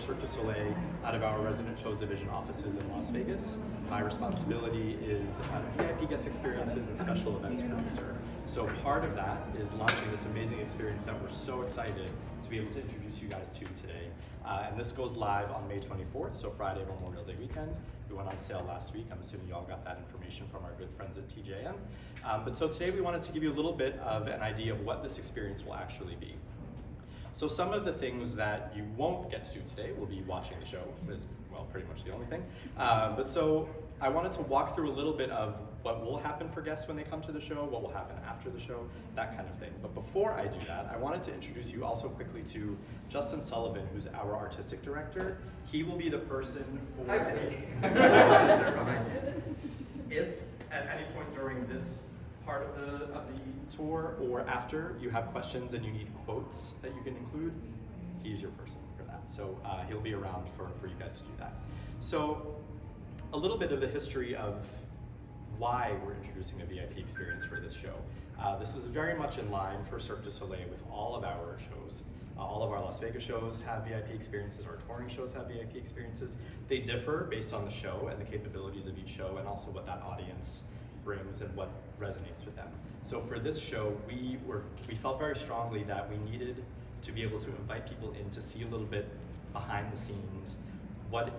Cirque du Soleil out of our resident shows division offices in Las Vegas. My responsibility is VIP guest experiences and special events producer. So part of that is launching this amazing experience that we're so excited to be able to introduce you guys to today. And this goes live on May 24th, so Friday, Memorial Day weekend. We went on sale last week. I'm assuming you all got that information from our good friends at TJN. But so today we wanted to give you a little bit of an idea of what this experience will actually be. So some of the things that you won't get to do today will be watching the show, is, well, pretty much the only thing. But so I wanted to walk through a little bit of what will happen for guests when they come to the show, what will happen after the show, that kind of thing. But before I do that, I wanted to introduce you also quickly to Justin Sullivan, who's our artistic director. He will be the person for if at any point during this part of the tour or after you have questions and you need quotes that you can include, he's your person for that. So he'll be around for you guys to do that. So a little bit of the history of why we're introducing a VIP experience for this show. This is very much in line for Cirque du Soleil with all of our shows. All of our Las Vegas shows have VIP experiences, our touring shows have VIP experiences. They differ based on the show and the capabilities of each show and also what that audience brings and what resonates with them. So for this show, we felt very strongly that we needed to be able to invite people in to see a little bit behind the scenes, what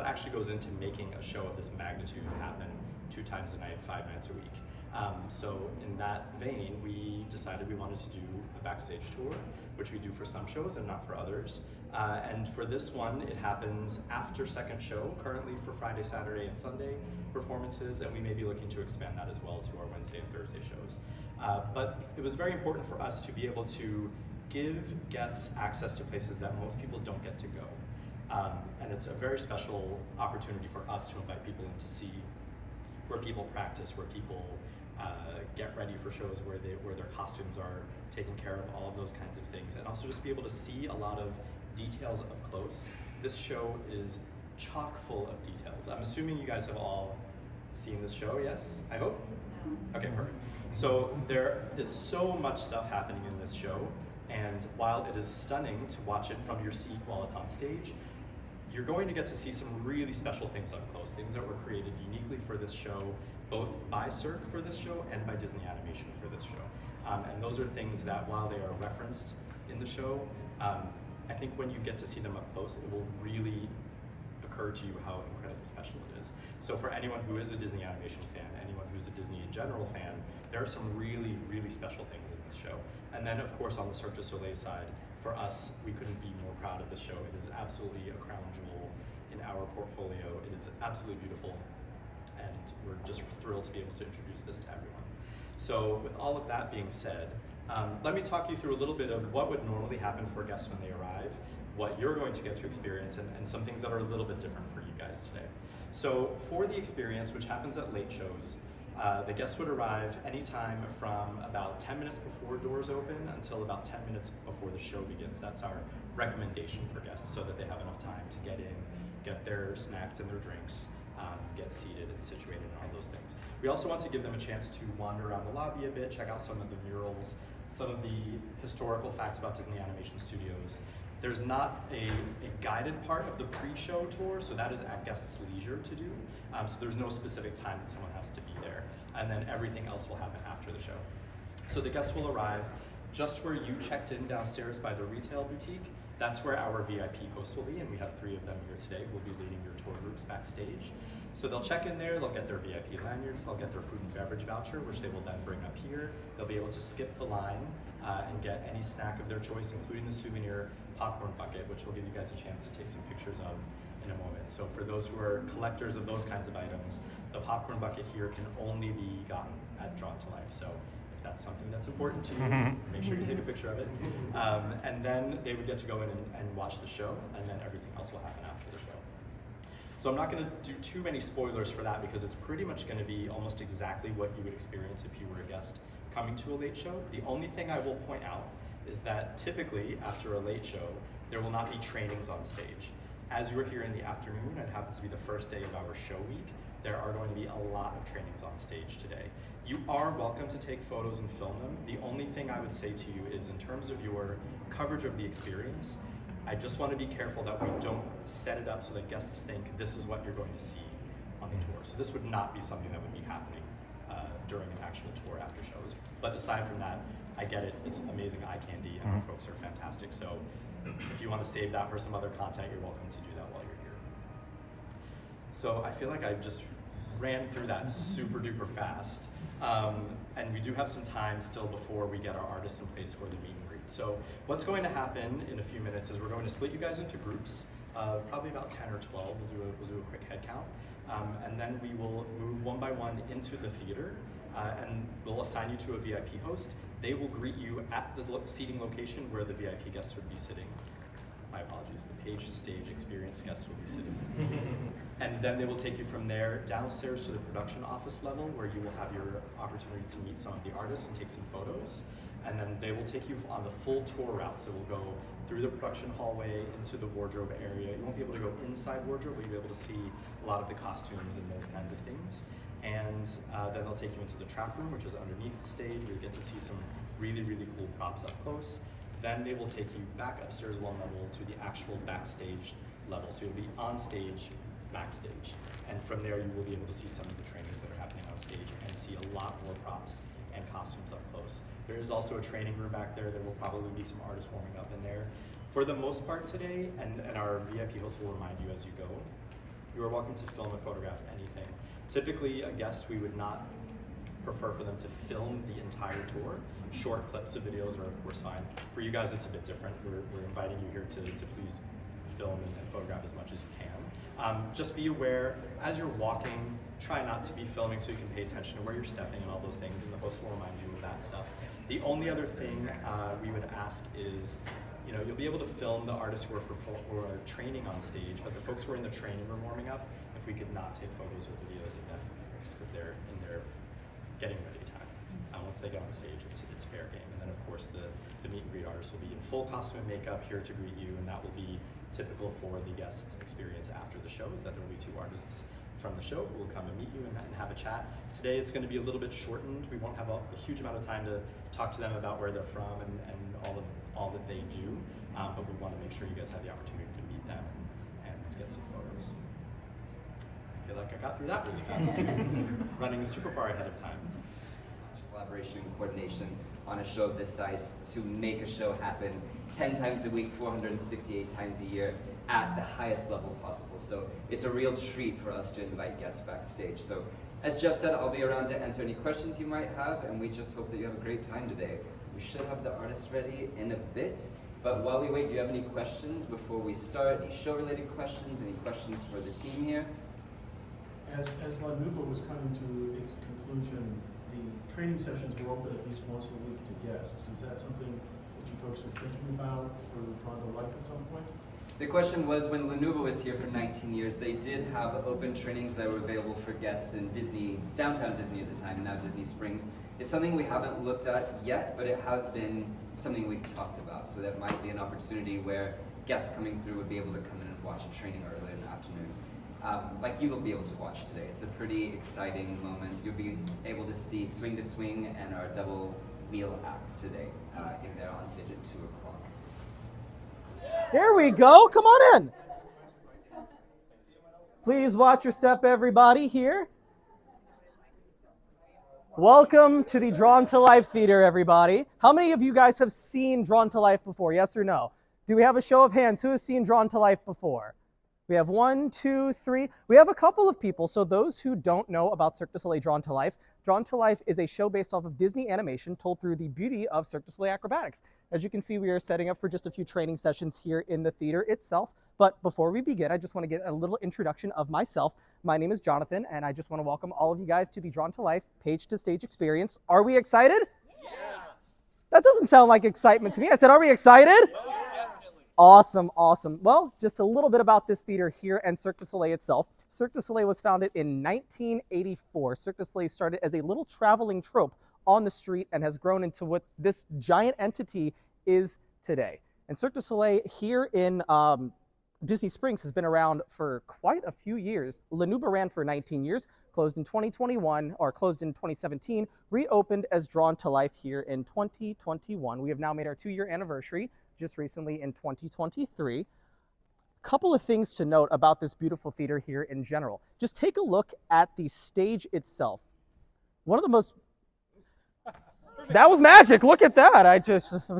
actually goes into making a show of this magnitude happen 2 times a night, 5 nights a week. So in that vein, we decided we wanted to do a backstage tour, which we do for some shows and not for others. And for this one, it happens after second show, currently for Friday, Saturday, and Sunday performances, and we may be looking to expand that as well to our Wednesday and Thursday shows. But it was very important for us to be able to give guests access to places that most people don't get to go. And it's a very special opportunity for us to invite people in to see where people practice, where people get ready for shows, where their costumes are taken care of, all of those kinds of things, and also just be able to see a lot of details up close. This show is chock full of details. I'm assuming you guys have all seen this show, yes? I hope? Okay, perfect. So there is so much stuff happening in this show, and while it is stunning to watch it from your seat while it's on stage, you're going to get to see some really special things up close, things that were created uniquely for this show, both by Cirque for this show and by Disney Animation for this show. And those are things that, while they are referenced in the show, I think when you get to see them up close, it will really occur to you how incredibly special it is. So for anyone who is a Disney Animation fan, anyone who's a Disney in general fan, there are some really, really special things in this show. And then, of course, on the Cirque du Soleil side, for us, we couldn't be more proud of this show. It is absolutely a crown jewel in our portfolio. It is absolutely beautiful, and we're just thrilled to be able to introduce this to everyone. So with all of that being said, let me talk you through a little bit of what would normally happen for guests when they arrive, what you're going to get to experience, and some things that are a little bit different for you guys today. So for the experience, which happens at late shows, the guests would arrive anytime from about 10 minutes before doors open until about 10 minutes before the show begins. That's our recommendation for guests, so that they have enough time to get in, get their snacks and their drinks, get seated and situated and all those things. We also want to give them a chance to wander around the lobby a bit, check out some of the murals, some of the historical facts about Disney Animation Studios. There's not a guided part of the pre-show tour, so that is at guests' leisure to do. So there's no specific time that someone has to be there. And then everything else will happen after the show. So the guests will arrive just where you checked in downstairs by the retail boutique. That's where our VIP hosts will be, and we have 3 of them here today who will be leading your tour groups backstage. So they'll check in there, they'll get their VIP lanyards, they'll get their food and beverage voucher, which they will then bring up here. They'll be able to skip the line and get any snack of their choice, including the souvenir popcorn bucket, which we'll give you guys a chance to take some pictures of in a moment. So for those who are collectors of those kinds of items, the popcorn bucket here can only be gotten at Drawn to Life. So if that's something that's important to you, make sure you take a picture of it. And then they would get to go in and watch the show, and then everything else will happen after the show. So I'm not going to do too many spoilers for that, because it's pretty much going to be almost exactly what you would experience if you were a guest coming to a late show. The only thing I will point out is that typically after a late show, there will not be trainings on stage. As you are here in the afternoon, and it happens to be the first day of our show week, there are going to be a lot of trainings on stage today. You are welcome to take photos and film them. The only thing I would say to you is, in terms of your coverage of the experience, I just want to be careful that we don't set it up so that guests think this is what you're going to see on the tour. So this would not be something that would be happening during an actual tour after shows. But aside from that, I get it. It's amazing eye candy, and our folks are fantastic. So if you want to save that for some other content, you're welcome to do that while you're here. So I feel like I just ran through that super duper fast. And we do have some time still before we get our artists in place for the meet and greet. So what's going to happen in a few minutes is we're going to split you guys into groups, probably about 10 or 12. We'll do a quick head count. And then we will move one by one into the theater, and we'll assign you to a VIP host. They will greet you at the seating location where the VIP guests would be sitting. My apologies, the page to stage experience guests will be sitting. And then they will take you from there downstairs to the production office level, where you will have your opportunity to meet some of the artists and take some photos. And then they will take you on the full tour route. So we'll go through the production hallway into the wardrobe area. You won't be able to go inside wardrobe, but you'll be able to see a lot of the costumes and those kinds of things. And then they'll take you into the trap room, which is underneath the stage. You'll get to see some really, really cool props up close. Then they will take you back upstairs one level to the actual backstage level. So you'll be on stage, backstage. And from there, you will be able to see some of the trainings that are happening on stage and see a lot more props and costumes up close. There is also a training room back there. There will probably be some artists warming up in there. For the most part today, and our VIP host will remind you as you go, you are welcome to film or photograph anything. Typically, a guest, we would not prefer for them to film the entire tour. Short clips of videos are of course fine. For you guys, it's a bit different. We're inviting you here to please film and photograph as much as you can. Just be aware, as you're walking, try not to be filming so you can pay attention to where you're stepping and all those things, and the host will remind you of that stuff. The only other thing we would ask is, you'll be able to film the artists who are training on stage, but the folks who are in the training room warming up, if we could not take photos or videos of them, just because they're in their getting ready time. Once they get on stage, it's fair game. And then of course the meet and greet artists will be in full costume and makeup here to greet you, and that will be typical for the guest experience after the show, is that there will be two artists from the show who will come and meet you and have a chat. Today it's going to be a little bit shortened. We won't have a huge amount of time to talk to them about where they're from and all that they do, but we want to make sure you guys have the opportunity to meet them and get some photos. I feel like I got through that really fast. Running super far ahead of time. Collaboration and coordination on a show of this size to make a show happen 10 times a week, 468 times a year at the highest level possible. So it's a real treat for us to invite guests backstage. So as Jeff said, I'll be around to answer any questions you might have, and we just hope that you have a great time today. We should have the artists ready in a bit, but while we wait, do you have any questions before we start? Any show-related questions? Any questions for the team here? As La Nuba was coming to its conclusion, the training sessions were open at least once a week to guests. Is that something that you folks are thinking about for Drawn to Life at some point? The question was, when La Nuba was here for 19 years, they did have open trainings that were available for guests in downtown Disney at the time, and now Disney Springs. It's something we haven't looked at yet, but it has been something we've talked about. So that might be an opportunity where guests coming through would be able to come in and watch a training early in the afternoon. Like you will be able to watch today. It's a pretty exciting moment. You'll be able to see Swing to Swing and our double meal act today in there on stage at 2 o'clock. There we go. Come on in. Please watch your step, everybody here. Welcome to the Drawn to Life Theater, everybody. How many of you guys have seen Drawn to Life before? Yes or no? Do we have a show of hands? Who has seen Drawn to Life before? We have 1, 2, 3. We have a couple of people. So those who don't know about Cirque du Soleil Drawn to Life is a show based off of Disney animation told through the beauty of Cirque du Soleil acrobatics. As you can see, we are setting up for just a few training sessions here in the theater itself. But before we begin, I just want to get a little introduction of myself. My name is Jonathan, and I just want to welcome all of you guys to the Drawn to Life page to stage experience. Are we excited? Yeah. That doesn't sound like excitement to me. I said, are we excited? Awesome, awesome. Well, just a little bit about this theater here and Cirque du Soleil itself. Cirque du Soleil was founded in 1984. Cirque du Soleil started as a little traveling troupe on the street and has grown into what this giant entity is today. And Cirque du Soleil here in Disney Springs has been around for quite a few years. La Nuba ran for 19 years, closed in 2021, or closed in 2017, reopened as Drawn to Life here in 2021. We have now made our 2-year anniversary. just recently in 2023. Couple of things to note about this beautiful theater here in general. Just take a look at the stage itself. One of the most... That was magic. Look at that. I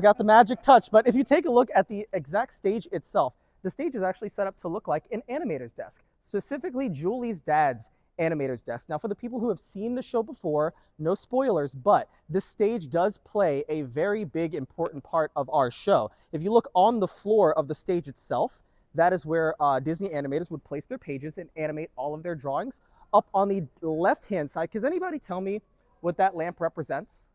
got the magic touch. But if you take a look at the exact stage itself, the stage is actually set up to look like an animator's desk, specifically Julie's dad's animator's desk. Now, for the people who have seen the show before, no spoilers, but this stage does play a very big, important part of our show. If you look on the floor of the stage itself, that is where Disney animators would place their pages and animate all of their drawings. Up on the left-hand side, can anybody tell me what that lamp represents?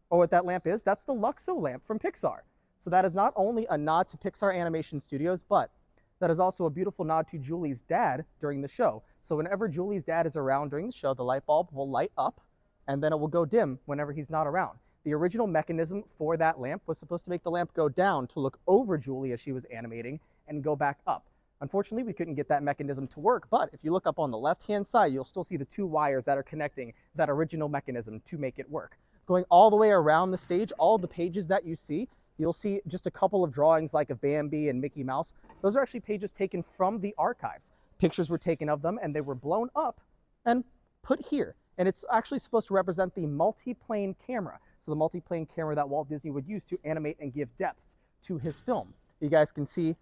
Or what that lamp is? That's the Luxo lamp from Pixar. So that is not only a nod to Pixar Animation Studios, but that is also a beautiful nod to Julie's dad during the show. So whenever Julie's dad is around during the show, the light bulb will light up, and then it will go dim whenever he's not around. The original mechanism for that lamp was supposed to make the lamp go down to look over Julie as she was animating and go back up. Unfortunately, we couldn't get that mechanism to work, but if you look up on the left-hand side, you'll still see the two wires that are connecting that original mechanism to make it work. Going all the way around the stage, all the pages that you see, you'll see just a couple of drawings like of Bambi and Mickey Mouse. Those are actually pages taken from the archives. Pictures were taken of them and they were blown up and put here. And it's actually supposed to represent the multi-plane camera. So the multi-plane camera that Walt Disney would use to animate and give depth to his film. You guys can see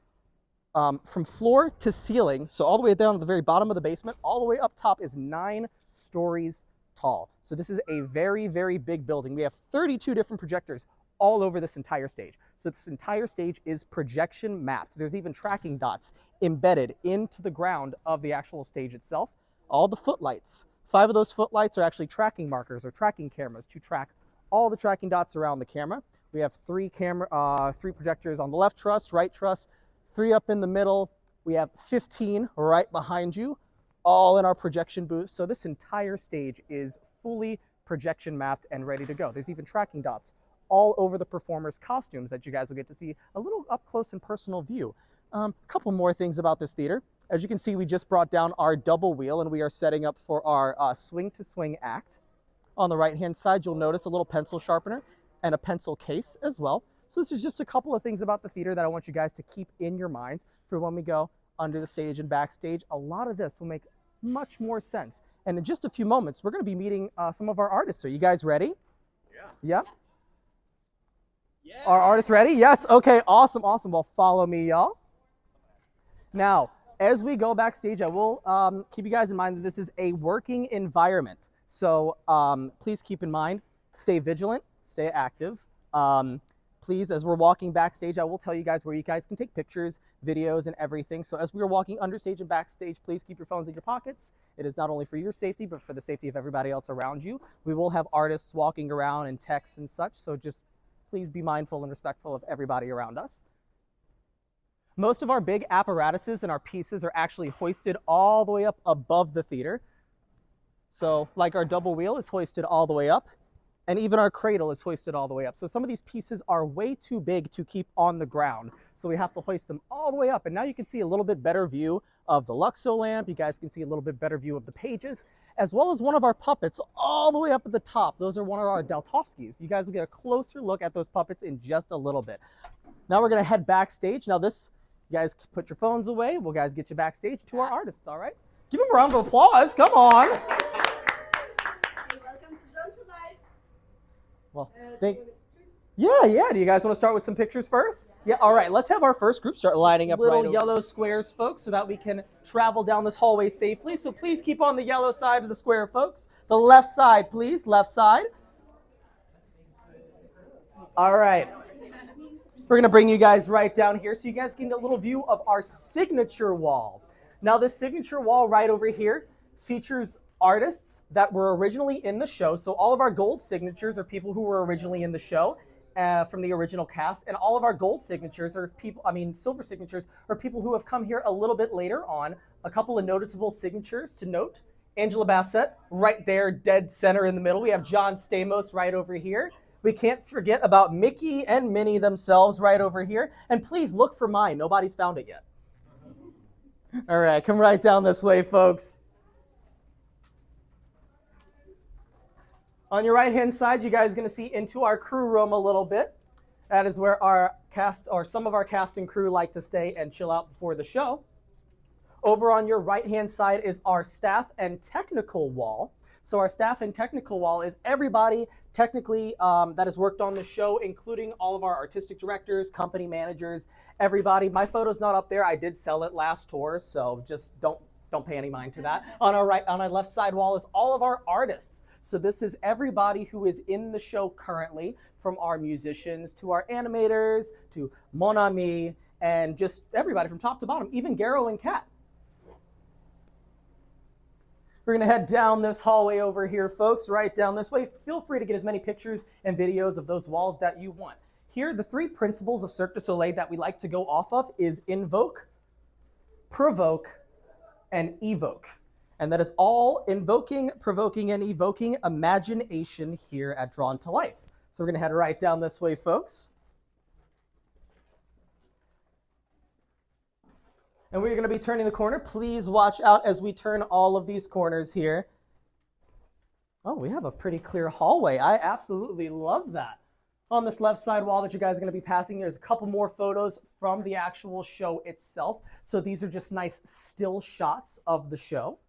from floor to ceiling, so all the way down to the very bottom of the basement, all the way up top is 9 stories tall. So this is a very, very big building. We have 32 different projectors all over this entire stage. So this entire stage is projection mapped. There's even tracking dots embedded into the ground of the actual stage itself. All the footlights, 5 of those footlights are actually tracking markers or tracking cameras to track all the tracking dots around the camera. We have 3 projectors on the left truss, right truss, 3 up in the middle. We have 15 right behind you, all in our projection booth. So this entire stage is fully projection mapped and ready to go. There's even tracking dots all over the performers' costumes that you guys will get to see a little up close and personal view. A couple more things about this theater. As you can see, we just brought down our double wheel and we are setting up for our swing to swing act. On the right-hand side, you'll notice a little pencil sharpener and a pencil case as well. So this is just a couple of things about the theater that I want you guys to keep in your minds for when we go under the stage and backstage. A lot of this will make much more sense. And in just a few moments, we're going to be meeting some of our artists. Are you guys ready? Yeah. Yeah? Are artists ready? Yes. Okay. Awesome. Awesome. Well, follow me, y'all. Now, as we go backstage, I will keep you guys in mind that this is a working environment. So please keep in mind, stay vigilant, stay active. Please, as we're walking backstage, I will tell you guys where you guys can take pictures, videos, and everything. So as we are walking understage and backstage, please keep your phones in your pockets. It is not only for your safety, but for the safety of everybody else around you. We will have artists walking around and texts and such, so just please be mindful and respectful of everybody around us. Most of our big apparatuses and our pieces are actually hoisted all the way up above the theater. So like our double wheel is hoisted all the way up. And even our cradle is hoisted all the way up. So some of these pieces are way too big to keep on the ground. So we have to hoist them all the way up. And now you can see a little bit better view of the Luxo lamp. You guys can see a little bit better view of the pages, as well as one of our puppets all the way up at the top. Those are one of our Daltovskis. You guys will get a closer look at those puppets in just a little bit. Now we're gonna head backstage. Now this, you guys put your phones away. We'll guys get you backstage to our artists, all right? Give them a round of applause, come on. Well, yeah. Do you guys want to start with some pictures first? Yeah. All right. Let's have our first group start lining up little yellow squares, folks, so that we can travel down this hallway safely. So please keep on the yellow side of the square, folks. The left side, please. Left side. All right. We're going to bring you guys right down here so you guys can get a little view of our signature wall. Now, this signature wall right over here features artists that were originally in the show. So all of our gold signatures are people who were originally in the show from the original cast. And all of our gold signatures are silver signatures are people who have come here a little bit later on. A couple of notable signatures to note. Angela Bassett, right there, dead center in the middle. We have John Stamos right over here. We can't forget about Mickey and Minnie themselves right over here. And please look for mine. Nobody's found it yet. All right, come right down this way, folks. On your right-hand side, you guys are going to see into our crew room a little bit. That is where our cast, or some of our cast and crew, like to stay and chill out before the show. Over on your right-hand side is our staff and technical wall. So our staff and technical wall is everybody technically that has worked on the show, including all of our artistic directors, company managers, everybody. My photo's not up there. I did sell it last tour, so just don't pay any mind to that. On our left side wall is all of our artists. So this is everybody who is in the show currently, from our musicians to our animators to Mon Ami, and just everybody from top to bottom, even Garo and Kat. We're going to head down this hallway over here, folks, right down this way. Feel free to get as many pictures and videos of those walls that you want. Here, the 3 principles of Cirque du Soleil that we like to go off of is invoke, provoke, and evoke. And that is all invoking, provoking, and evoking imagination here at Drawn to Life. So we're going to head right down this way, folks. And we're going to be turning the corner. Please watch out as we turn all of these corners here. Oh, we have a pretty clear hallway. I absolutely love that. On this left side wall that you guys are going to be passing, there's a couple more photos from the actual show itself. So these are just nice still shots of the show.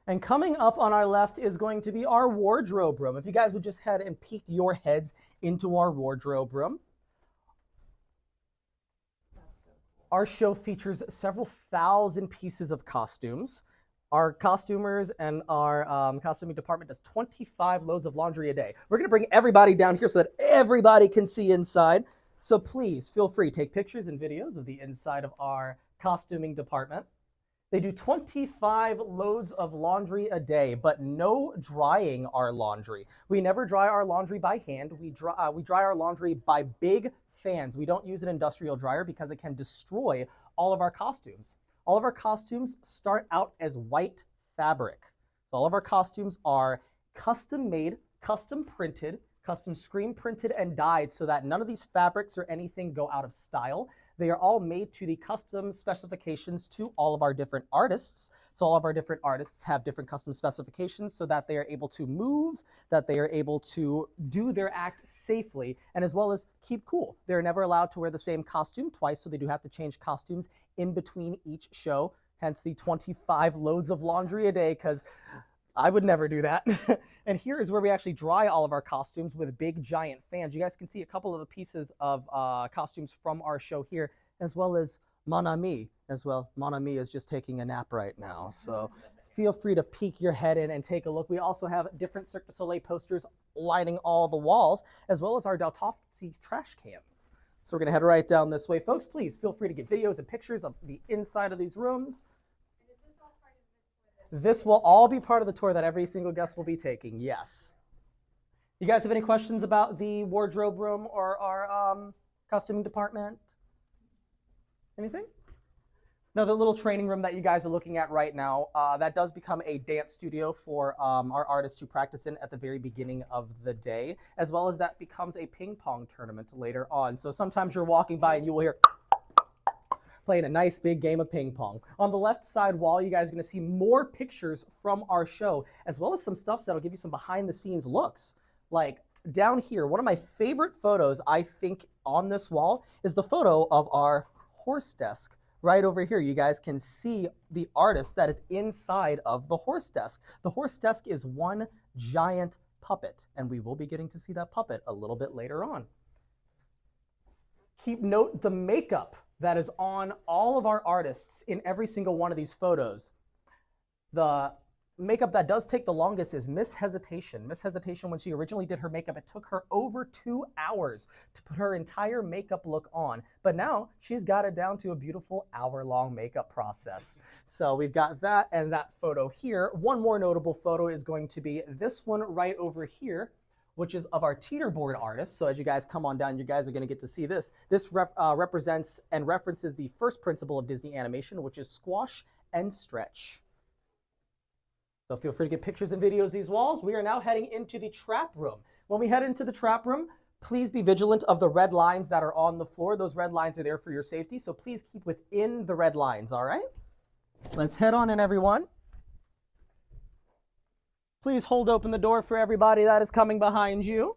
And coming up on our left is going to be our wardrobe room. If you guys would just head and peek your heads into our wardrobe room. Our show features several thousand pieces of costumes. Our costumers and our costuming department does 25 loads of laundry a day. We're going to bring everybody down here so that everybody can see inside. So please feel free, take pictures and videos of the inside of our costuming department. They do 25 loads of laundry a day, but no drying our laundry. We never dry our laundry by hand. We dry our laundry by big fans. We don't use an industrial dryer because it can destroy all of our costumes. All of our costumes start out as white fabric. So all of our costumes are custom made, custom printed, custom screen printed and dyed so that none of these fabrics or anything go out of style. They are all made to the custom specifications to all of our different artists. So all of our different artists have different custom specifications so that they are able to move, that they are able to do their act safely, and as well as keep cool. They're never allowed to wear the same costume twice, so they do have to change costumes in between each show, hence the 25 loads of laundry a day, because I would never do that. And here is where we actually dry all of our costumes with big giant fans. You guys can see a couple of the pieces of costumes from our show here, as well as Mon Ami as well. Mon Ami is just taking a nap right now, so feel free to peek your head in and take a look. We also have different Cirque du Soleil posters lining all the walls, as well as our Deltofsky trash cans. So we're going to head right down this way. Folks, please feel free to get videos and pictures of the inside of these rooms. This will all be part of the tour that every single guest will be taking, yes. You guys have any questions about the wardrobe room or our costuming department? Anything? No, the little training room that you guys are looking at right now, that does become a dance studio for our artists to practice in at the very beginning of the day, as well as that becomes a ping pong tournament later on. So sometimes you're walking by and you will hear playing a nice big game of ping pong. On the left side wall, you guys are going to see more pictures from our show, as well as some stuff that'll give you some behind the scenes looks. Like down here, one of my favorite photos, I think, on this wall is the photo of our horse desk. Right over here, you guys can see the artist that is inside of the horse desk. The horse desk is one giant puppet, and we will be getting to see that puppet a little bit later on. Keep note the makeup that is on all of our artists in every single one of these photos. The makeup that does take the longest is Miss Hesitation. Miss Hesitation, when she originally did her makeup, it took her over 2 hours to put her entire makeup look on. But now she's got it down to a beautiful hour-long makeup process. So we've got that and that photo here. One more notable photo is going to be this one right over here, which is of our teeterboard artist. So as you guys come on down, you guys are going to get to see this. This represents and references the first principle of Disney animation, which is squash and stretch. So feel free to get pictures and videos of these walls. We are now heading into the trap room. When we head into the trap room, please be vigilant of the red lines that are on the floor. Those red lines are there for your safety, so please keep within the red lines, all right? Let's head on in, everyone. Please hold open the door for everybody that is coming behind you.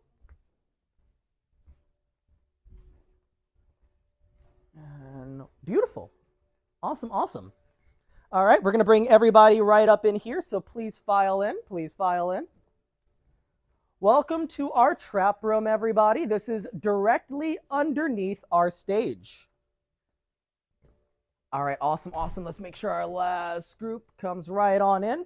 And beautiful. Awesome, awesome. All right, we're going to bring everybody right up in here, so please file in. Please file in. Welcome to our trap room, everybody. This is directly underneath our stage. All right, awesome, awesome. Let's make sure our last group comes right on in.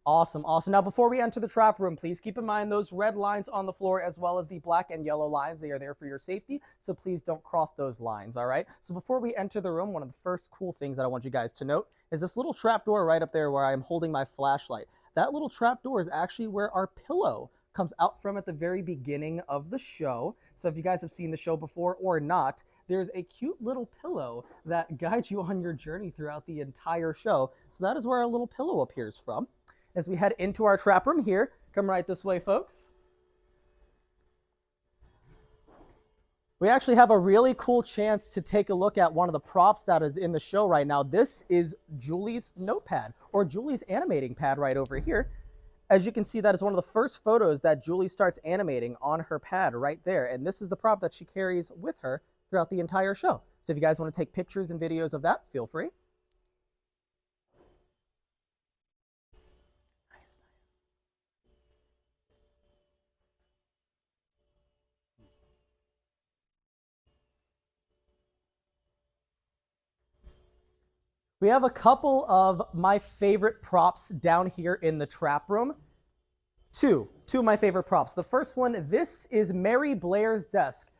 Awesome, awesome. Now, before we enter the trap room, please keep in mind those red lines on the floor as well as the black and yellow lines. They are there for your safety, so please don't cross those lines, all right? So before we enter the room, one of the first cool things that I want you guys to note is this little trap door right up there where I'm holding my flashlight. That little trap door is actually where our pillow comes out from at the very beginning of the show. So if you guys have seen the show before or not, there's a cute little pillow that guides you on your journey throughout the entire show. So that is where our little pillow appears from. As we head into our trap room here, come right this way, folks. We actually have a really cool chance to take a look at one of the props that is in the show right now. This is Julie's notepad, or Julie's animating pad right over here. As you can see, that is one of the first photos that Julie starts animating on her pad right there. And this is the prop that she carries with her throughout the entire show. So if you guys want to take pictures and videos of that, feel free. We have a couple of my favorite props down here in the trap room. Two of my favorite props. The first one, this is Mary Blair's desk.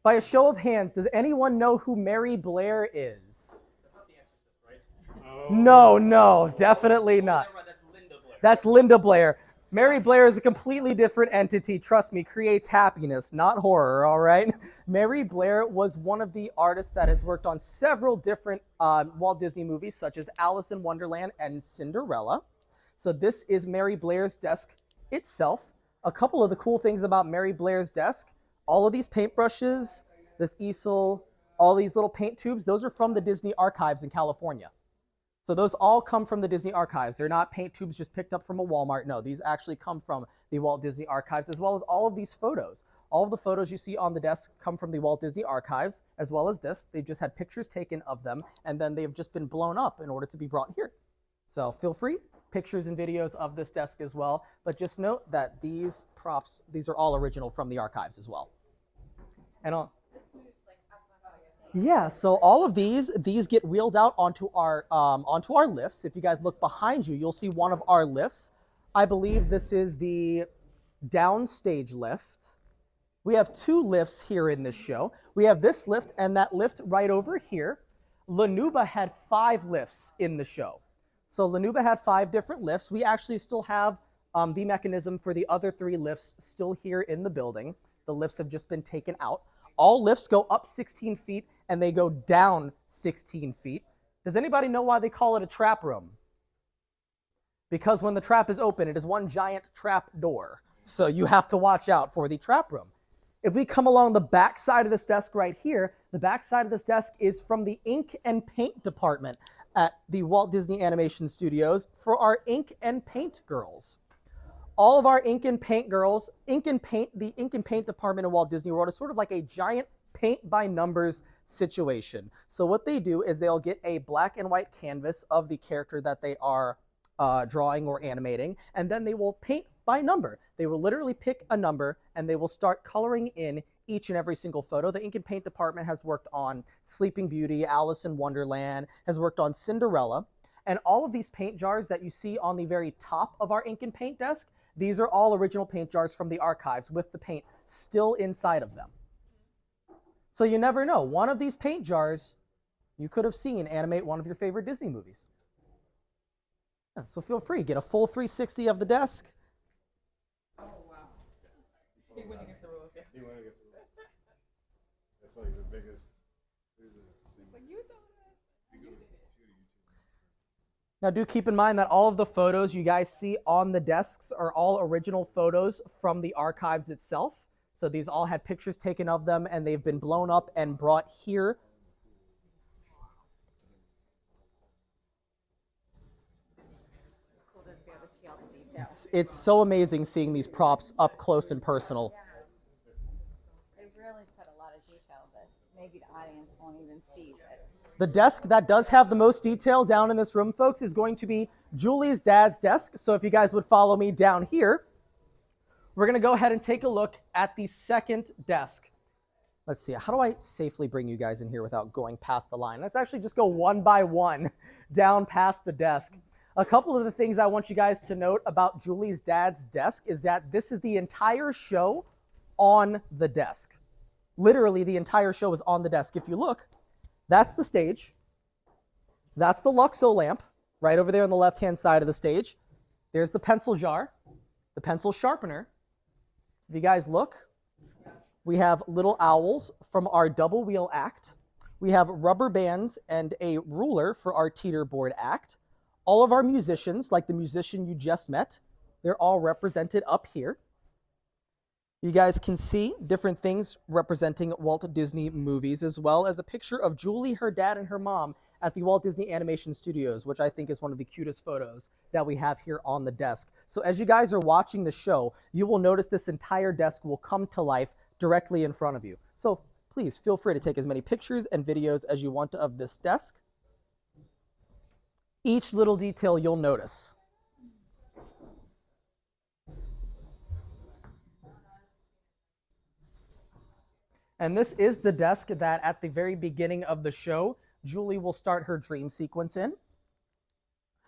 By a show of hands, does anyone know who Mary Blair is? That's not the Exorcist, right? Oh. No, definitely not. That's Linda Blair. That's Linda Blair. Mary Blair is a completely different entity. Trust me, creates happiness, not horror, all right? Mary Blair was one of the artists that has worked on several different Walt Disney movies, such as Alice in Wonderland and Cinderella. So this is Mary Blair's desk itself. A couple of the cool things about Mary Blair's desk, all of these paintbrushes, this easel, all these little paint tubes, those are from the Disney archives in California. So those all come from the Disney archives. They're not paint tubes just picked up from a Walmart. No, these actually come from the Walt Disney archives, as well as all of these photos. All of the photos you see on the desk come from the Walt Disney archives, as well as this. They've just had pictures taken of them, and then they've just been blown up in order to be brought here. So feel free, pictures and videos of this desk as well. But just note that these props, these are all original from the archives as well. And yeah, so all of these get wheeled out onto our lifts. If you guys look behind you, you'll see one of our lifts. I believe this is the downstage lift. We have two lifts here in this show. We have this lift and that lift right over here. Lanuba had 5 lifts in the show. So Lanuba had 5 different lifts. We actually still have the mechanism for the other 3 lifts still here in the building. The lifts have just been taken out. All lifts go up 16 feet and they go down 16 feet. Does anybody know why they call it a trap room? Because when the trap is open, it is one giant trap door. So you have to watch out for the trap room. If we come along the back side of this desk right here, the back side of this desk is from the ink and paint department at the Walt Disney Animation Studios for our ink and paint girls. All of our ink and paint girls, the ink and paint department in Walt Disney World is sort of like a giant paint by numbers situation. So what they do is they'll get a black and white canvas of the character that they are drawing or animating, and then they will paint by number. They will literally pick a number and they will start coloring in each and every single photo. The ink and paint department has worked on Sleeping Beauty, Alice in Wonderland, has worked on Cinderella, and all of these paint jars that you see on the very top of our ink and paint desk, these are all original paint jars from the archives with the paint still inside of them. So you never know. One of these paint jars you could have seen animate one of your favorite Disney movies. Yeah, so feel free, get a full 360 of the desk. Oh, wow. He went against the rules, yeah. He went against the rules. That's like the biggest. But you thought you did it. Now do keep in mind that all of the photos you guys see on the desks are all original photos from the archives itself. So these all had pictures taken of them and they've been blown up and brought here. It's cool to be able to see all the details. it's so amazing seeing these props up close and personal. They really put a lot of detail that maybe the audience won't even see. But The desk that does have the most detail down in this room, folks, is going to be Julie's dad's desk. So if you guys would follow me down here, we're going to go ahead and take a look at the second desk. Let's see, how do I safely bring you guys in here without going past the line? Let's actually just go one by one down past the desk. A couple of the things I want you guys to note about Julie's dad's desk is that this is the entire show on the desk. Literally, the entire show is on the desk. If you look, that's the stage. That's the Luxo lamp right over there on the left-hand side of the stage. There's the pencil jar, the pencil sharpener. If you guys look, we have little owls from our double wheel act. We have rubber bands and a ruler for our teeter board act. All of our musicians, like the musician you just met, they're all represented up here. You guys can see different things representing Walt Disney movies, as well as a picture of Julie, her dad, and her mom at the Walt Disney Animation Studios, which I think is one of the cutest photos that we have here on the desk. So as you guys are watching the show, you will notice this entire desk will come to life directly in front of you. So please feel free to take as many pictures and videos as you want of this desk. Each little detail you'll notice. And this is the desk that at the very beginning of the show, Julie will start her dream sequence in.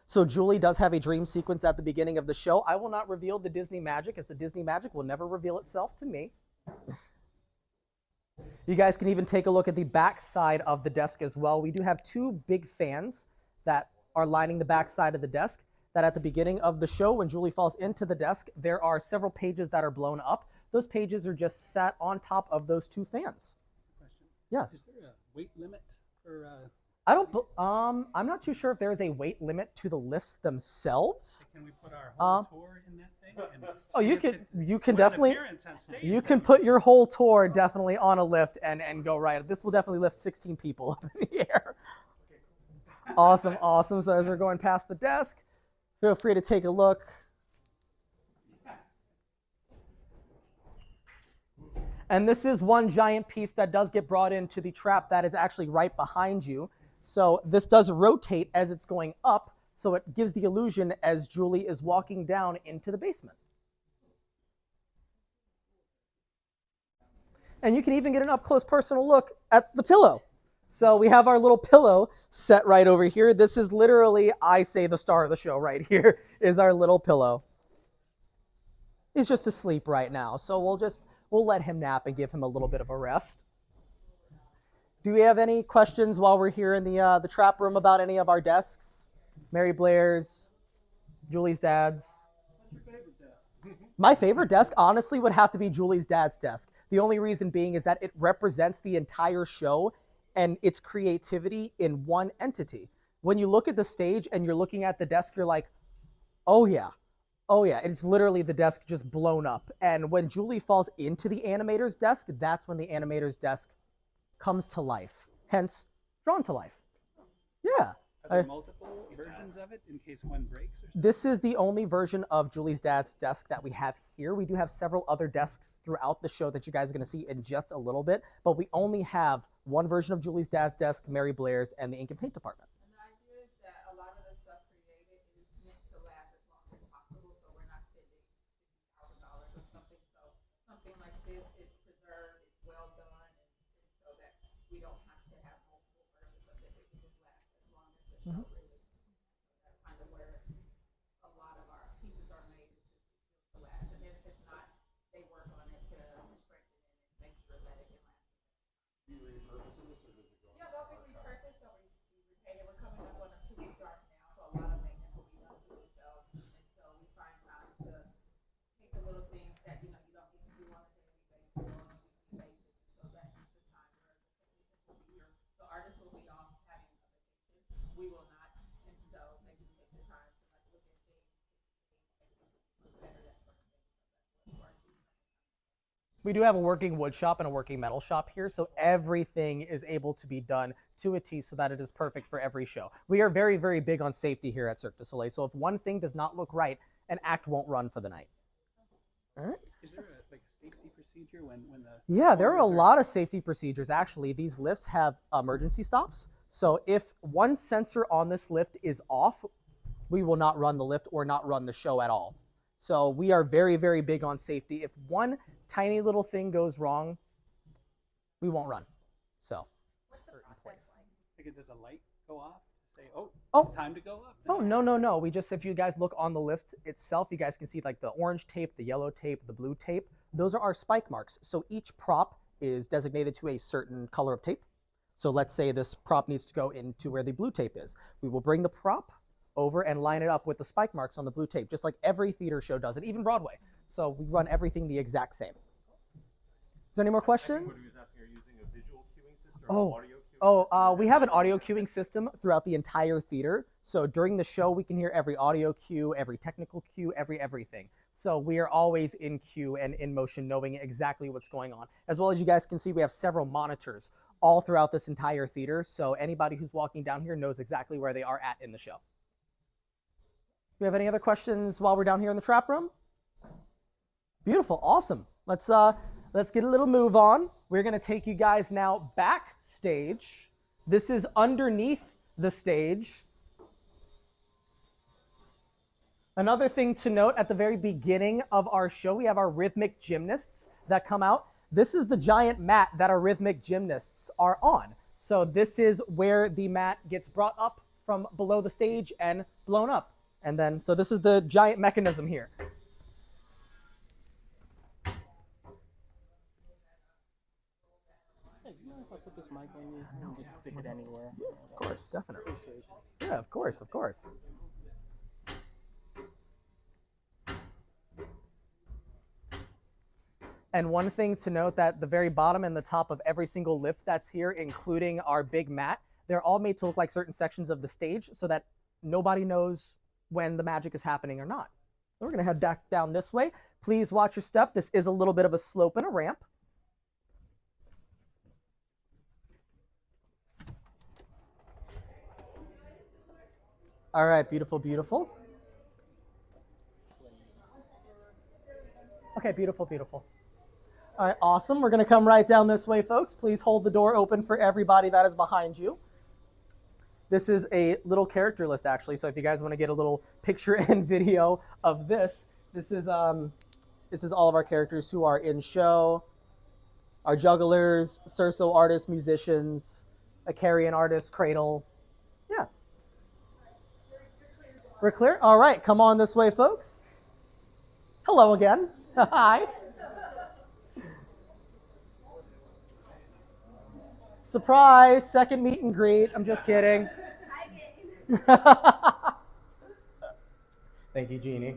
So Julie does have a dream sequence at the beginning of the show. I will not reveal the Disney magic, as the Disney magic will never reveal itself to me. You guys can even take a look at the back side of the desk as well. We do have two big fans that are lining the back side of the desk, that at the beginning of the show, when Julie falls into the desk, there are several pages that are blown up. Those pages are just sat on top of those two fans. Question. Yes. Is there a weight limit for? I'm not too sure if there is a weight limit to the lifts themselves. Can we put our whole tour in that thing? And Oh, see you if can it- you can what an definitely appearance on stage you it can makes. put your whole tour definitely on a lift and go right. This will definitely lift 16 people up in the air. Awesome, awesome. So as we're going past the desk, feel free to take a look. And this is one giant piece that does get brought into the trap that is actually right behind you. So this does rotate as it's going up, so it gives the illusion as Julie is walking down into the basement. And you can even get an up-close personal look at the pillow. So we have our little pillow set right over here. This is literally, I say, the star of the show right here is our little pillow. He's just asleep right now, so we'll let him nap and give him a little bit of a rest. Do we have any questions while we're here in the trap room about any of our desks? Mary Blair's, Julie's dad's. What's your favorite desk? My favorite desk, honestly, would have to be Julie's dad's desk. The only reason being is that it represents the entire show and its creativity in one entity. When you look at the stage and you're looking at the desk, you're like, oh yeah. Oh yeah, it's literally the desk just blown up. And when Julie falls into the animator's desk, that's when the animator's desk comes to life. Hence, drawn to life. Yeah. Are there multiple versions of it in case one breaks or something? This is the only version of Julie's dad's desk that we have here. We do have several other desks throughout the show that you guys are going to see in just a little bit, but we only have one version of Julie's dad's desk, Mary Blair's, and the ink and paint department. And the idea is that a lot of the stuff created is meant to last as long as possible, so we're not spending $50,000 on something. So something like this, it's preserved, it's well done, and so that we don't have to have multiple versions of it. It can just last as long as the show really. That's kind of where a lot of our pieces are made, is just to last. And then if it's not, they work on it to strengthen it and make sure that it can last. Do you repurpose this, or does it go? Yeah, they'll be repurposed, they'll be repainted. We're coming up on a 2-week dark now, so a lot of maintenance will be done to the show. And so we find time to take the little things that, you know, you don't get to do on a daily basis or on a weekly basis. So that's just the time where the technicians will be here. The artists will be off having a vacation. We will not. And so they can take the time to like look at things, look better, that sort of thing. So that's what we're doing. We do have a working wood shop and a working metal shop here, so everything is able to be done to a T so that it is perfect for every show. We are very, very big on safety here at Cirque du Soleil, so if one thing does not look right an act won't run for the night. All right. Is there a safety procedure when the Yeah, there are a performers lot of safety procedures. Actually, these lifts have emergency stops. So if one sensor on this lift is off, we will not run the lift or not run the show at all. So we are very, very big on safety. If one tiny little thing goes wrong, we won't run. So, certain place. like does a light go off to say, oh, Oh. it's time to go up? Oh, no. We just, if you guys look on the lift itself, you guys can see like the orange tape, the yellow tape, the blue tape. Those are our spike marks. So each prop is designated to a certain color of tape. So let's say this prop needs to go into where the blue tape is. We will bring the prop over and line it up with the spike marks on the blue tape, just like every theater show does it, even Broadway. So we run everything the exact same. Is there any more questions? What he was asking, are you using a visual cueing system or audio cueing system? We have an audio cueing system throughout the entire theater. So during the show, we can hear every audio cue, every technical cue, everything. So we are always in cue and in motion, knowing exactly what's going on. As well as you guys can see, we have several monitors all throughout this entire theater. So anybody who's walking down here knows exactly where they are at in the show. Do we have any other questions while we're down here in the trap room? Beautiful, awesome. Let's get a little move on. We're gonna take you guys now backstage. This is underneath the stage. Another thing to note, at the very beginning of our show, we have our rhythmic gymnasts that come out. This is the giant mat that our rhythmic gymnasts are on. So this is where the mat gets brought up from below the stage and blown up. And then, so this is the giant mechanism here. If I put this mic on you, you can just stick it anywhere. Of course, definitely. Yeah, of course. And one thing to note, that the very bottom and the top of every single lift that's here, including our big mat, they're all made to look like certain sections of the stage so that nobody knows when the magic is happening or not. So we're gonna head back down this way. Please watch your step. This is a little bit of a slope and a ramp. All right, beautiful. Okay, beautiful. All right, awesome. We're gonna come right down this way, folks. Please hold the door open for everybody that is behind you. This is a little character list, actually. So if you guys want to get a little picture and video of this, this is all of our characters who are in show. Our jugglers, Cerso artists, musicians, a carrion artist, cradle. Yeah. We're clear? All right, come on this way, folks. Hello again. Hi. Surprise, second meet and greet. I'm just kidding. Thank you, Jeannie.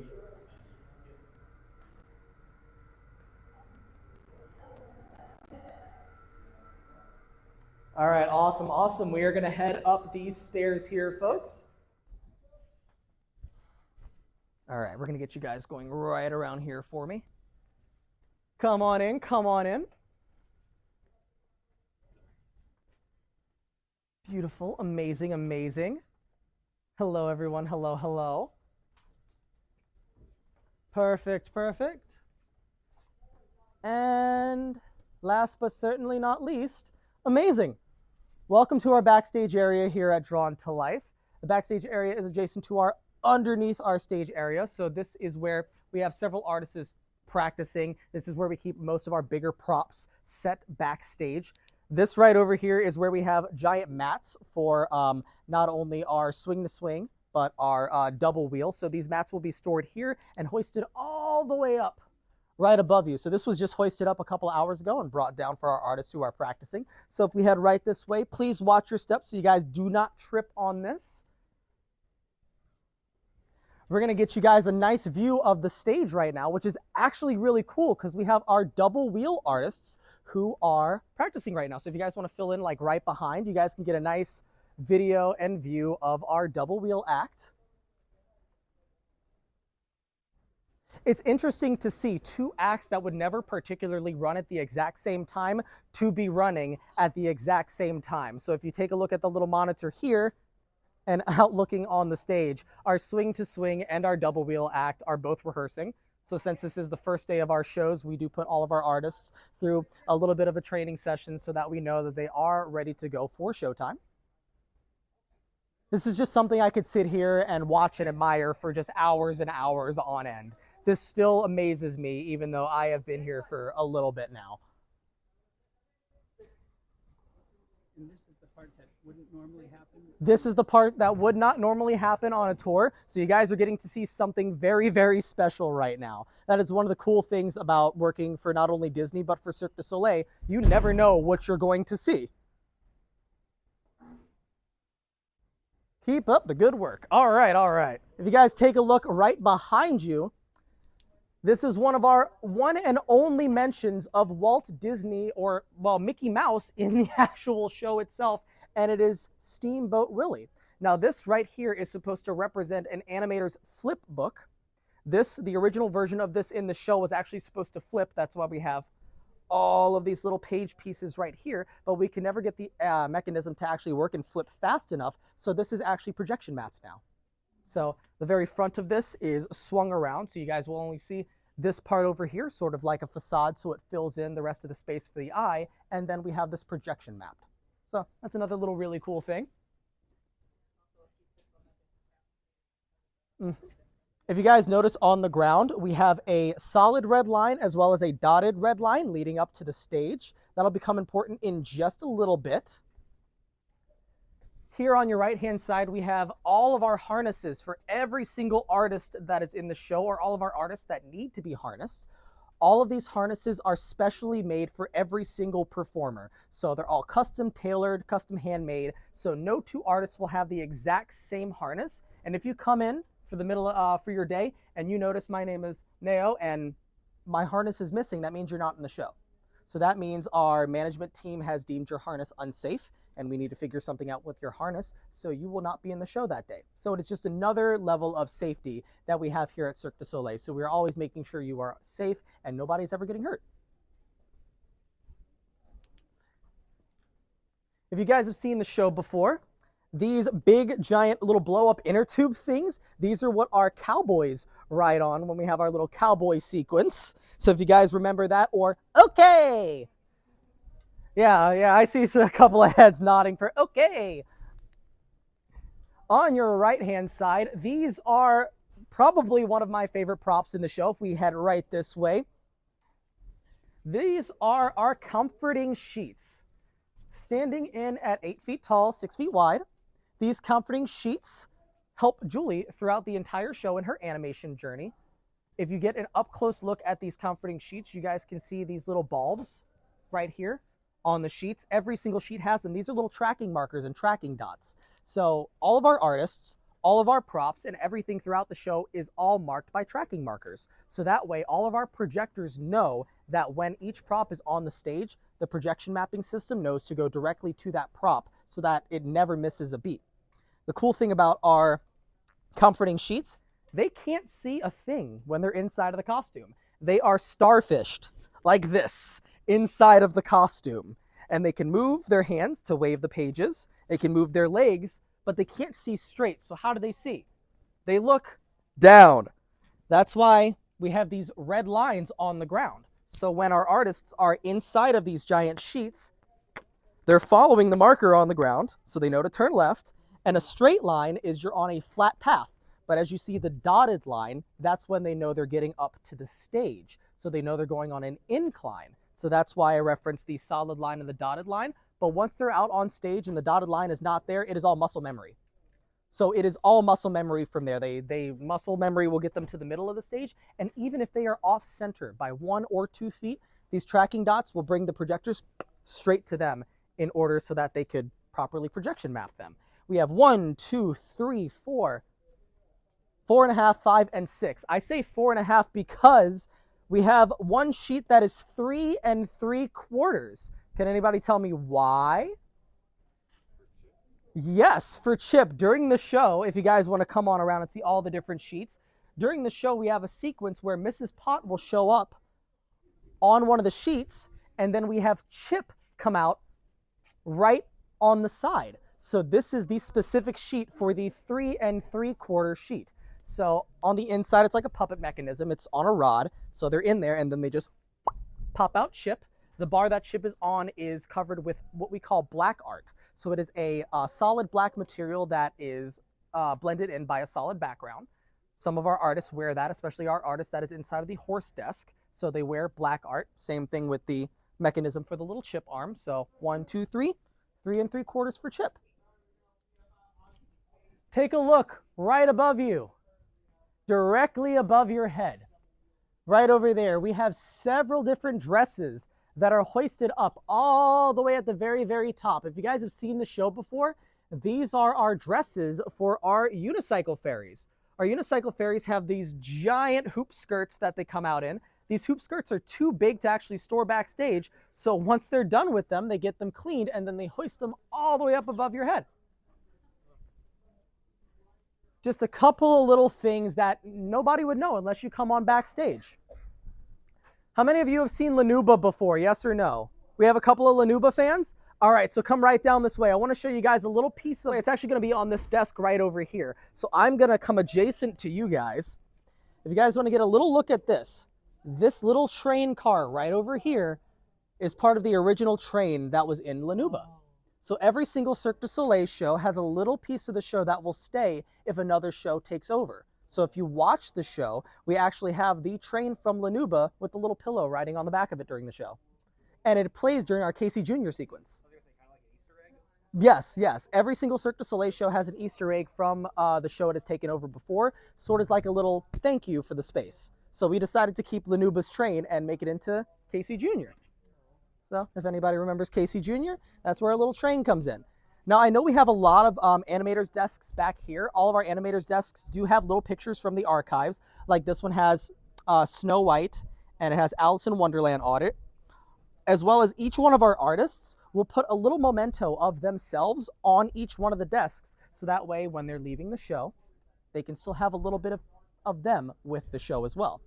All right, awesome. We are going to head up these stairs here, folks. All right, we're going to get you guys going right around here for me. Come on in. Beautiful, amazing. Hello, everyone. Hello. Perfect. And last but certainly not least, amazing. Welcome to our backstage area here at Drawn to Life. The backstage area is adjacent to our underneath our stage area. So this is where we have several artists practicing. This is where we keep most of our bigger props set backstage. This right over here is where we have giant mats for not only our swing to swing, but our double wheel. So these mats will be stored here and hoisted all the way up right above you. So this was just hoisted up a couple hours ago and brought down for our artists who are practicing. So if we head right this way, please watch your steps so you guys do not trip on this. We're going to get you guys a nice view of the stage right now, which is actually really cool because we have our double wheel artists who are practicing right now. So if you guys want to fill in like right behind, you guys can get a nice video and view of our double wheel act. It's interesting to see two acts that would never particularly run at the exact same time to be running at the exact same time. So if you take a look at the little monitor here, and out looking on the stage. Our swing to swing and our double wheel act are both rehearsing. So since this is the first day of our shows, we do put all of our artists through a little bit of a training session so that we know that they are ready to go for showtime. This is just something I could sit here and watch and admire for just hours and hours on end. This still amazes me, even though I have been here for a little bit now. And this is the part that wouldn't normally happen? This is the part that would not normally happen on a tour. So you guys are getting to see something very, very special right now. That is one of the cool things about working for not only Disney, but for Cirque du Soleil. You never know what you're going to see. Keep up the good work. All right, all right. If you guys take a look right behind you, this is one of our one and only mentions of Walt Disney, or, well, Mickey Mouse in the actual show itself, and it is Steamboat Willie. Now, this right here is supposed to represent an animator's flip book. The original version of this in the show was actually supposed to flip. That's why we have all of these little page pieces right here, but we can never get the mechanism to actually work and flip fast enough, so this is actually projection mapped now. So the very front of this is swung around, so you guys will only see this part over here, sort of like a facade, so it fills in the rest of the space for the eye, and then we have this projection mapped. So that's another little really cool thing. If you guys notice on the ground, we have a solid red line as well as a dotted red line leading up to the stage. That'll become important in just a little bit. Here on your right-hand side, we have all of our harnesses for every single artist that is in the show, or all of our artists that need to be harnessed. All of these harnesses are specially made for every single performer. So they're all custom tailored, custom handmade. So no two artists will have the exact same harness. And if you come in for the middle for your day and you notice my name is Neo and my harness is missing, that means you're not in the show. So that means our management team has deemed your harness unsafe, and we need to figure something out with your harness, so you will not be in the show that day. So it is just another level of safety that we have here at Cirque du Soleil. So we're always making sure you are safe and nobody's ever getting hurt. If you guys have seen the show before, these big, giant, little blow-up inner tube things, these are what our cowboys ride on when we have our little cowboy sequence. So if you guys remember that, or okay. Yeah, I see a couple of heads nodding for okay. On your right-hand side, these are probably one of my favorite props in the show if we head right this way. These are our comforting sheets. Standing in at 8 feet tall, 6 feet wide, these comforting sheets help Julie throughout the entire show in her animation journey. If you get an up-close look at these comforting sheets, you guys can see these little bulbs right here on the sheets. Every single sheet has them. These are little tracking markers and tracking dots. So all of our artists, all of our props, and everything throughout the show is all marked by tracking markers. So that way, all of our projectors know that when each prop is on the stage, the projection mapping system knows to go directly to that prop so that it never misses a beat. The cool thing about our comforting sheets, they can't see a thing when they're inside of the costume. They are starfished like this inside of the costume, and they can move their hands to wave the pages. They can move their legs, but they can't see straight. So how do they see? They look down. That's why we have these red lines on the ground. So when our artists are inside of these giant sheets, they're following the marker on the ground, so they know to turn left, and a straight line is you're on a flat path. But as you see the dotted line, that's when they know they're getting up to the stage. So they know they're going on an incline. So that's why I referenced the solid line and the dotted line. But once they're out on stage and the dotted line is not there, it is all muscle memory. So it is all muscle memory from there. Muscle memory will get them to the middle of the stage. And even if they are off center by 1 or 2 feet, these tracking dots will bring the projectors straight to them in order so that they could properly projection map them. We have 1, 2, 3, 4, 4.5, 5, and 6. I say 4.5 because we have one sheet that is 3 3/4. Can anybody tell me why? Yes, for Chip. During the show, if you guys want to come on around and see all the different sheets, during the show we have a sequence where Mrs. Pot will show up on one of the sheets, and then we have Chip come out right on the side. So this is the specific sheet for the 3 3/4 sheet. So on the inside, it's like a puppet mechanism. It's on a rod. So they're in there and then they just pop out chip. The bar that chip is on is covered with what we call black art. So it is a solid black material that is blended in by a solid background. Some of our artists wear that, especially our artist that is inside of the horse desk. So they wear black art. Same thing with the mechanism for the little chip arm. So 1, 2, 3, 3 3/4 for chip. Take a look right above you, directly above your head. Right over there, we have several different dresses that are hoisted up all the way at the very, very top. If you guys have seen the show before, these are our dresses for our unicycle ferries. Our unicycle ferries have these giant hoop skirts that they come out in. These hoop skirts are too big to actually store backstage, so once they're done with them, they get them cleaned and then they hoist them all the way up above your head. Just a couple of little things that nobody would know unless you come on Backstage. How many of you have seen Lanuba before, yes or no? We have a couple of Lanuba fans? All right, so come right down this way. I want to show you guys a little piece of it. It's actually going to be on this desk right over here. So I'm going to come adjacent to you guys. If you guys want to get a little look at this little train car right over here is part of the original train that was in Lanuba. So every single Cirque du Soleil show has a little piece of the show that will stay if another show takes over. So if you watch the show, we actually have the train from Lanuba with the little pillow riding on the back of it during the show. And it plays during our Casey Jr. sequence. Yes, yes. Every single Cirque du Soleil show has an Easter egg from the show it has taken over before, sort of like a little thank you for the space. So we decided to keep Lanuba's train and make it into Casey Jr. So if anybody remembers Casey Jr., that's where a little train comes in. Now, I know we have a lot of animators' desks back here. All of our animators' desks do have little pictures from the archives. Like this one has Snow White, and it has Alice in Wonderland on it. As well as each one of our artists will put a little memento of themselves on each one of the desks. So that way, when they're leaving the show, they can still have a little bit of them with the show as well.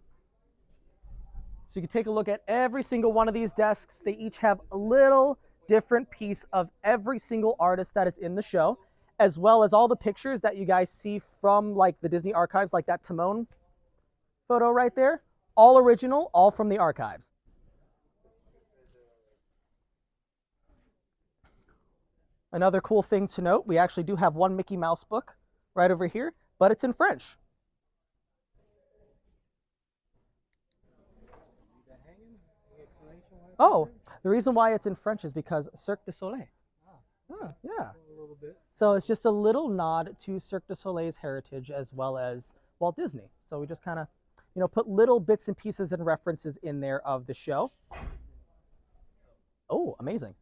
So you can take a look at every single one of these desks. They each have a little different piece of every single artist that is in the show, as well as all the pictures that you guys see from like the Disney archives, like that Timon photo right there. All original, all from the archives. Another cool thing to note, we actually do have one Mickey Mouse book right over here, but it's in French. Oh, the reason why it's in French is because Cirque du Soleil. Oh, yeah. So it's just a little nod to Cirque du Soleil's heritage as well as Walt Disney. So we just kind of, put little bits and pieces and references in there of the show. Oh, amazing.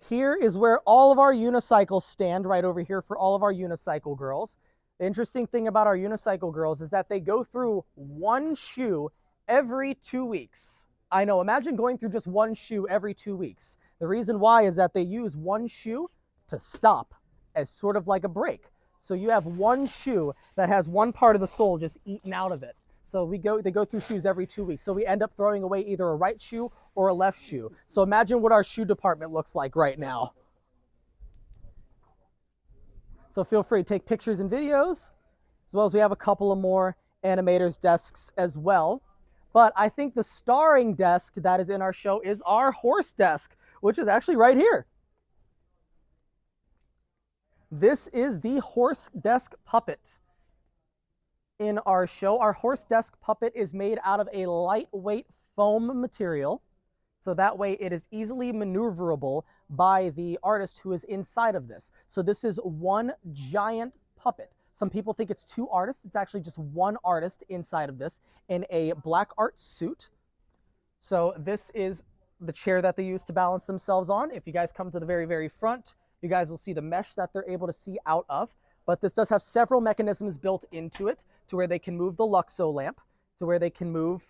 Here is where all of our unicycles stand right over here for all of our unicycle girls. The interesting thing about our unicycle girls is that they go through one shoe every 2 weeks. I know, imagine going through just one shoe every 2 weeks. The reason why is that they use one shoe to stop as sort of like a break. So you have one shoe that has one part of the sole just eaten out of it. So they go through shoes every 2 weeks. So we end up throwing away either a right shoe or a left shoe. So imagine what our shoe department looks like right now. So feel free to take pictures and videos, as well as we have a couple of more animators' desks as well. But I think the starring desk that is in our show is our horse desk, which is actually right here. This is the horse desk puppet in our show. Our horse desk puppet is made out of a lightweight foam material, so that way it is easily maneuverable by the artist who is inside of this. So this is one giant puppet. Some people think it's two artists. It's actually just one artist inside of this in a black art suit. So this is the chair that they use to balance themselves on. If you guys come to the very, very front, you guys will see the mesh that they're able to see out of. But this does have several mechanisms built into it to where they can move the Luxo lamp, to where they can move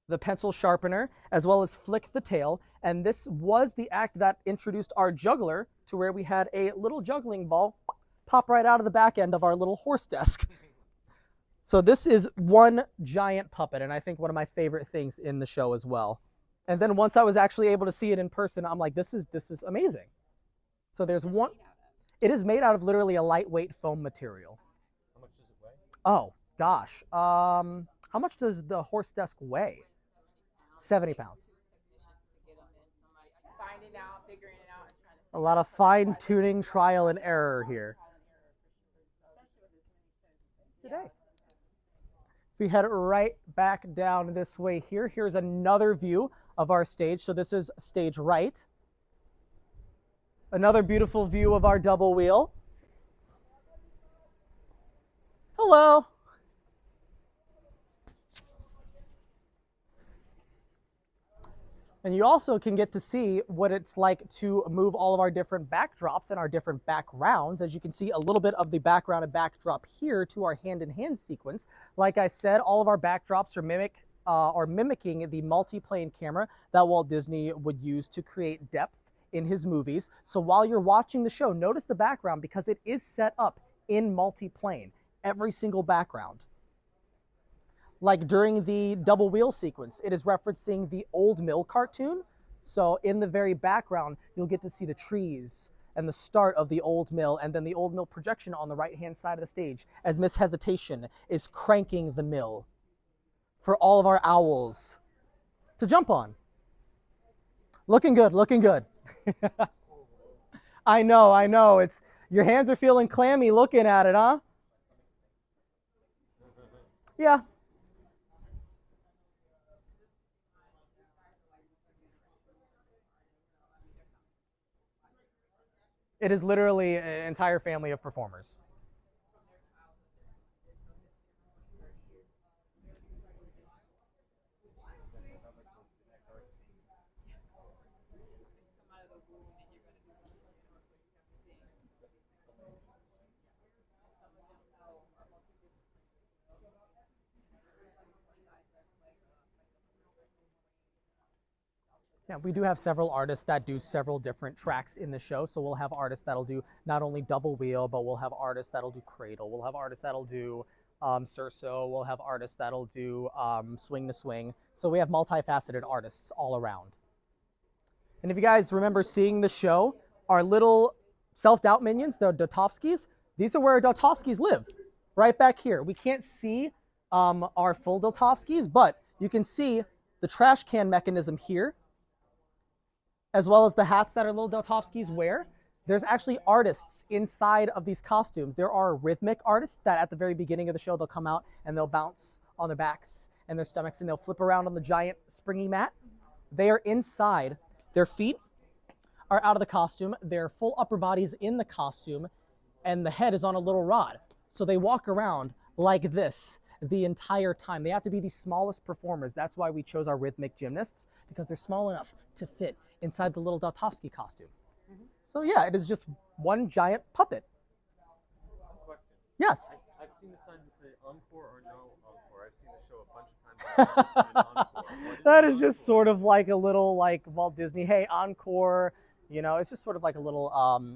the pencil sharpener, as well as flick the tail. And this was the act that introduced our juggler to where we had a little juggling ball pop right out of the back end of our little horse desk. So this is one giant puppet, and I think one of my favorite things in the show as well. And then once I was actually able to see it in person, I'm like, this is amazing. So there's one. It is made out of literally a lightweight foam material. How much does it weigh? Oh gosh. How much does the horse desk weigh? 70 pounds. Finding out, figuring it out, and trying to. A lot of fine tuning, trial and error here. Today. If we head right back down this way here, here's another view of our stage. So this is stage right. Another beautiful view of our double wheel. Hello. And you also can get to see what it's like to move all of our different backdrops and our different backgrounds. As you can see, a little bit of the background and backdrop here to our hand-in-hand sequence. Like I said, all of our backdrops are mimicking the multi-plane camera that Walt Disney would use to create depth in his movies. So while you're watching the show, notice the background because it is set up in multi-plane, every single background. Like during the double wheel sequence, it is referencing the Old Mill cartoon. So in the very background, you'll get to see the trees and the start of the Old Mill, and then the Old Mill projection on the right-hand side of the stage as Miss Hesitation is cranking the mill for all of our owls to jump on. Looking good, looking good. I know. It's your hands are feeling clammy looking at it, huh? Yeah. It is literally an entire family of performers. Yeah, we do have several artists that do several different tracks in the show. So we'll have artists that'll do not only double wheel, but we'll have artists that'll do cradle. We'll have artists that'll do cerso. We'll have artists that'll do swing to swing. So we have multifaceted artists all around. And if you guys remember seeing the show, our little self-doubt minions, the Dotovskis, these are where Dotovskis live, right back here. We can't see our full Dotovskis, but you can see the trash can mechanism here, as well as the hats that our little Dotovskis wear. There's actually artists inside of these costumes. There are rhythmic artists that at the very beginning of the show, they'll come out and they'll bounce on their backs and their stomachs and they'll flip around on the giant springy mat. They are inside. Their feet are out of the costume. Their full upper body is in the costume and the head is on a little rod. So they walk around like this the entire time. They have to be the smallest performers. That's why we chose our rhythmic gymnasts, because they're small enough to fit inside the little Dotovsky costume. Mm-hmm. So yeah, it is just one giant puppet. Question. Yes? I've seen the sign to say encore or no encore. I've seen the show a bunch of times. I've never seen an encore. That is just sort of like a little like Walt Disney, hey, encore, you know, it's just sort of like a little,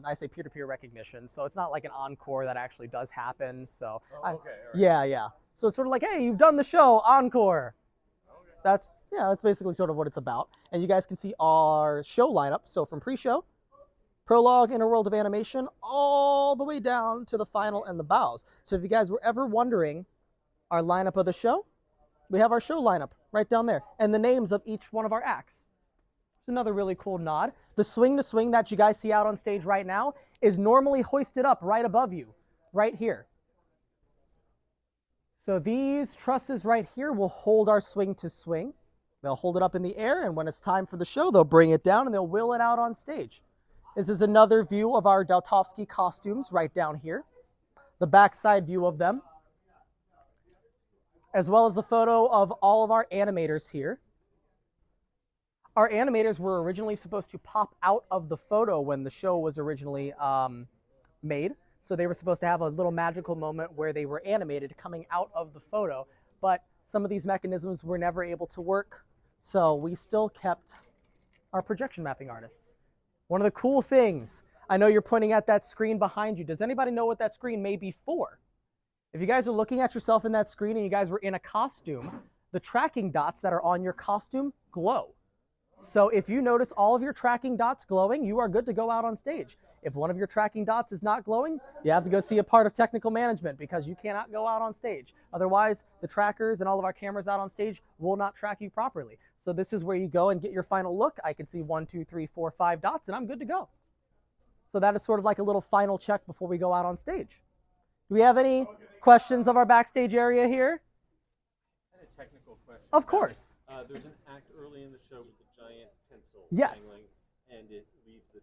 I say peer-to-peer recognition. So it's not like an encore that actually does happen. So okay, all right. Yeah. So it's sort of like, hey, you've done the show, encore. Okay. That's basically sort of what it's about. And you guys can see our show lineup. So from pre-show, prologue, Inner World of Animation, all the way down to the final and the bows. So if you guys were ever wondering our lineup of the show, we have our show lineup right down there and the names of each one of our acts. It's another really cool nod. The swing to swing that you guys see out on stage right now is normally hoisted up right above you, right here. So these trusses right here will hold our swing to swing. They'll hold it up in the air, and when it's time for the show, they'll bring it down and they'll wheel it out on stage. This is another view of our Dotovsky costumes right down here. The backside view of them, as well as the photo of all of our animators here. Our animators were originally supposed to pop out of the photo when the show was originally made. So they were supposed to have a little magical moment where they were animated coming out of the photo, but some of these mechanisms were never able to work. So we still kept our projection mapping artists. One of the cool things, I know you're pointing at that screen behind you. Does anybody know what that screen may be for? If you guys are looking at yourself in that screen and you guys were in a costume, the tracking dots that are on your costume glow. So if you notice all of your tracking dots glowing, you are good to go out on stage. If one of your tracking dots is not glowing, you have to go see a part of technical management because you cannot go out on stage. Otherwise, the trackers and all of our cameras out on stage will not track you properly. So this is where you go and get your final look. I can see 1, 2, 3, 4, 5 dots, and I'm good to go. So that is sort of like a little final check before we go out on stage. Do we have any questions of our backstage area here? I had a technical question. Of course. There's an act early in the show with a giant pencil Yes. dangling, and it leaves the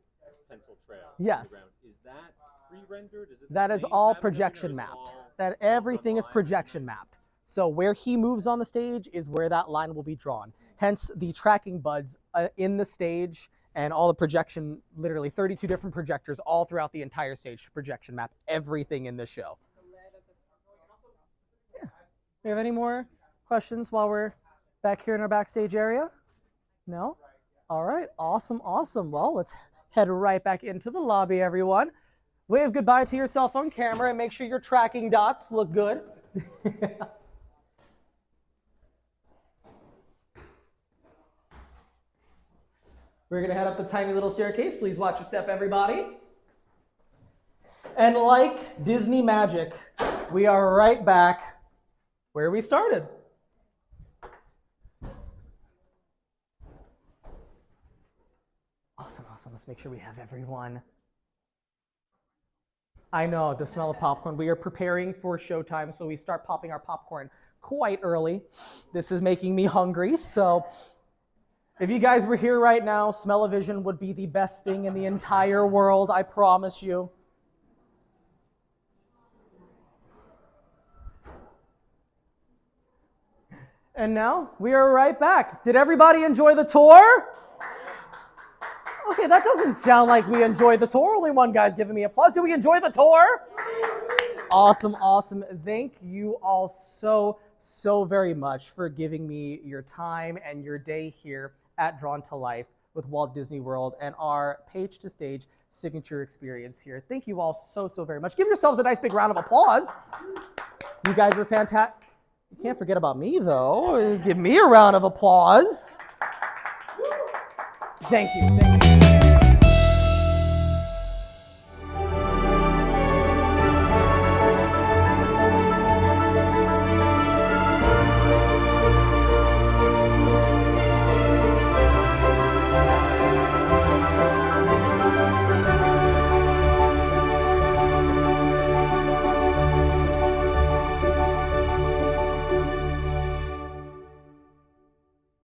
pencil trail Yes. on the ground. Is that pre-rendered? Is it the That is same all pattern, or projection is it mapped. all That done everything is live? projection mapped. So where he moves on the stage is where that line will be drawn. Hence the tracking buds in the stage and all the projection, literally 32 different projectors all throughout the entire stage to projection map everything in this show. Yeah. We have any more questions while we're back here in our backstage area? No? All right, awesome, awesome. Well, let's head right back into the lobby, everyone. Wave goodbye to your cell phone camera and make sure your tracking dots look good. We're going to head up the tiny little staircase. Please watch your step, everybody. And like Disney magic, we are right back where we started. Awesome, awesome. Let's make sure we have everyone. I know, the smell of popcorn. We are preparing for showtime, so we start popping our popcorn quite early. This is making me hungry, so if you guys were here right now, smell-o-vision would be the best thing in the entire world, I promise you. And now, we are right back. Did everybody enjoy the tour? Okay, that doesn't sound like we enjoyed the tour. Only one guy's giving me applause. Did we enjoy the tour? Awesome, awesome. Thank you all so very much for giving me your time and your day here at Drawn to Life with Walt Disney World and our page-to-stage signature experience here. Thank you all so very much. Give yourselves a nice big round of applause. You guys were fantastic. You can't forget about me, though. Give me a round of applause. Thank you. Thank you.